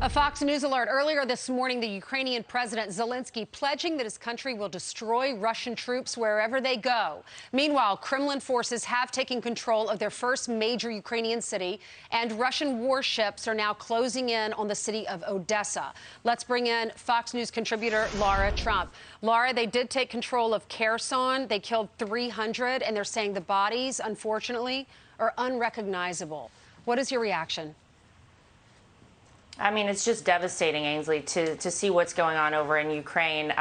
A Fox News alert earlier this morning, the Ukrainian President Zelenskyy pledging that his country will destroy Russian troops wherever they go. Meanwhile, Kremlin forces have taken control of their first major Ukrainian city, and Russian warships are now closing in on the city of Odessa. Let's bring in Fox News contributor Lara Trump. Lara, they did take control of Kherson. They killed 300, and they're saying the bodies, unfortunately, are unrecognizable. What is your reaction? I mean, it's just devastating, Ainsley, to see what's going on over in Ukraine.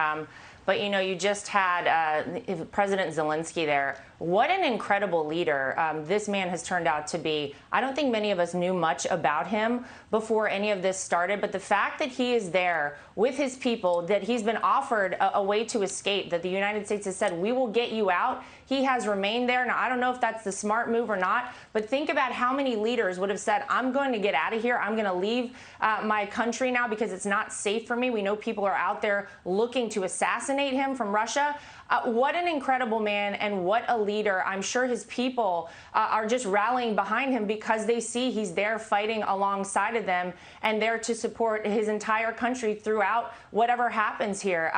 But, you know, you just had President Zelenskyy there. What an incredible leader this man has turned out to be. I don't think many of us knew much about him before any of this started, but the fact that he is there with his people, that he's been offered a way to escape, that the United States has said, we will get you out. He has remained there. Now, I don't know if that's the smart move or not, but think about how many leaders would have said, I'm going to get out of here. I'm going to leave my country now because it's not safe for me. We know people are out there looking to assassinate him from Russia. What an incredible man and what a leader. I'm sure his people are just rallying behind him because they see he's there fighting alongside of them and there to support his entire country throughout whatever happens here.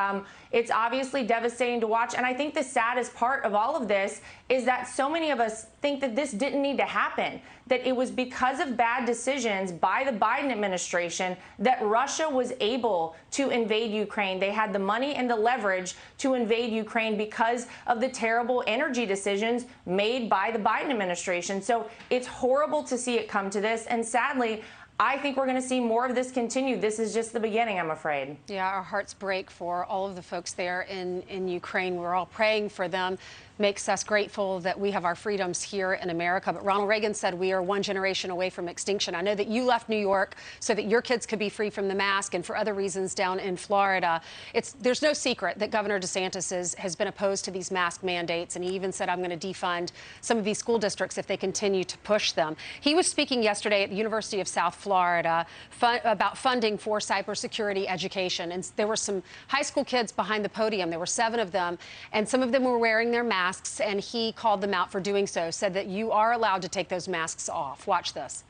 It's obviously devastating to watch. And I think the saddest part of all of this is that so many of us think that this didn't need to happen, that it was because of bad decisions by the Biden administration that Russia was able to invade Ukraine. They had the money and the leverage to invade Ukraine because of the terrible energy decisions made by the Biden administration. So it's horrible to see it come to this. And sadly, I think we're going to see more of this continue. This is just the beginning, I'm afraid. Yeah, our hearts break for all of the folks there in Ukraine. We're all praying for them. Makes us grateful that we have our freedoms here in America. But Ronald Reagan said we are one generation away from extinction. I know that you left New York so that your kids could be free from the mask and for other reasons down in Florida. There's no secret that Governor DeSantis has been opposed to these mask mandates, and he even said, I'm going to defund some of these school districts if they continue to push them. He was speaking yesterday at the University of South Florida about funding for cybersecurity education. And there were some high school kids behind the podium. There were 7 of them, and some of them were wearing their masks. And he called them out for doing so, said that you are allowed to take those masks off. Watch this.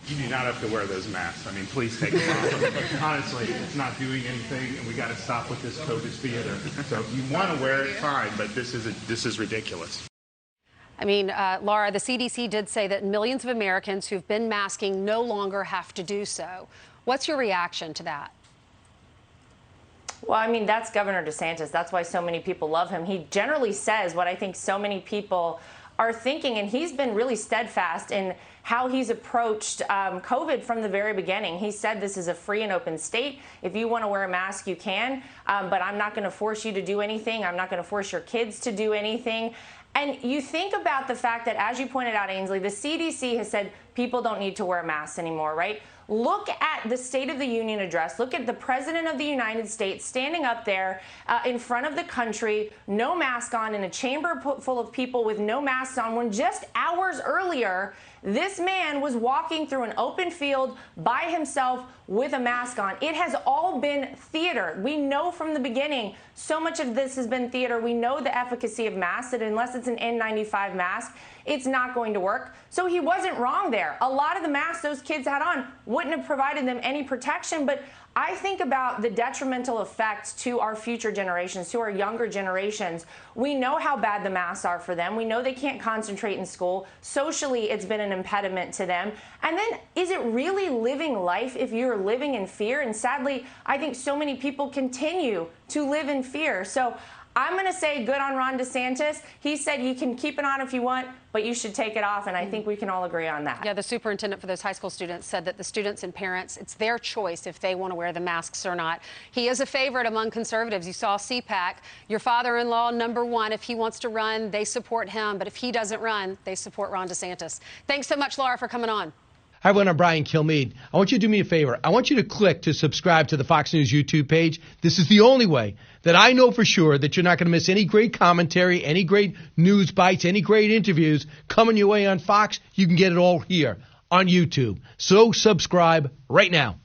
You do not have to wear those masks. I mean, please take them off. Honestly, it's not doing anything, and we got to stop with this COVID theater. So if you want to wear it, fine, but this is ridiculous. I mean, Lara, the CDC did say that millions of Americans who've been masking no longer have to do so. What's your reaction to that? Well, I mean, that's Governor DeSantis. That's why so many people love him. He generally says what I think so many people are thinking, and he's been really steadfast in how he's approached COVID from the very beginning. He said this is a free and open state. If you want to wear a mask, you can, but I'm not going to force you to do anything. I'm not going to force your kids to do anything. And you think about the fact that, as you pointed out, Ainsley, the CDC has said people don't need to wear masks anymore, right? Look at the State of the Union address. Look at the President of the United States standing up there in front of the country, no mask on, in a chamber full of people with no masks on, when just hours earlier, this man was walking through an open field by himself with a mask on. It has all been theater. We know from the beginning so much of this has been theater. We know the efficacy of masks, that unless it's an N95 mask, it's not going to work. So he wasn't wrong there. A lot of the masks those kids had on wouldn't have provided them any protection. But I think about the detrimental effects to our future generations, to our younger generations. We know how bad the masks are for them. We know they can't concentrate in school. Socially, it's been an impediment to them. And then, is it really living life if you're living in fear? And sadly, I think so many people continue to live in fear. So I'm going to say good on Ron DeSantis. He said you can keep it on if you want, but you should take it off, and I think we can all agree on that. Yeah, the superintendent for those high school students said that the students and parents, it's their choice if they want to wear the masks or not. He is a favorite among conservatives. You saw CPAC. Your father-in-law, #1, if he wants to run, they support him, but if he doesn't run, they support Ron DeSantis. Thanks so much, Lara, for coming on. Hi, everyone. I'm Brian Kilmeade. I want you to do me a favor. I want you to click to subscribe to the Fox News YouTube page. This is the only way that I know for sure that you're not going to miss any great commentary, any great news bites, any great interviews coming your way on Fox. You can get it all here on YouTube. So subscribe right now.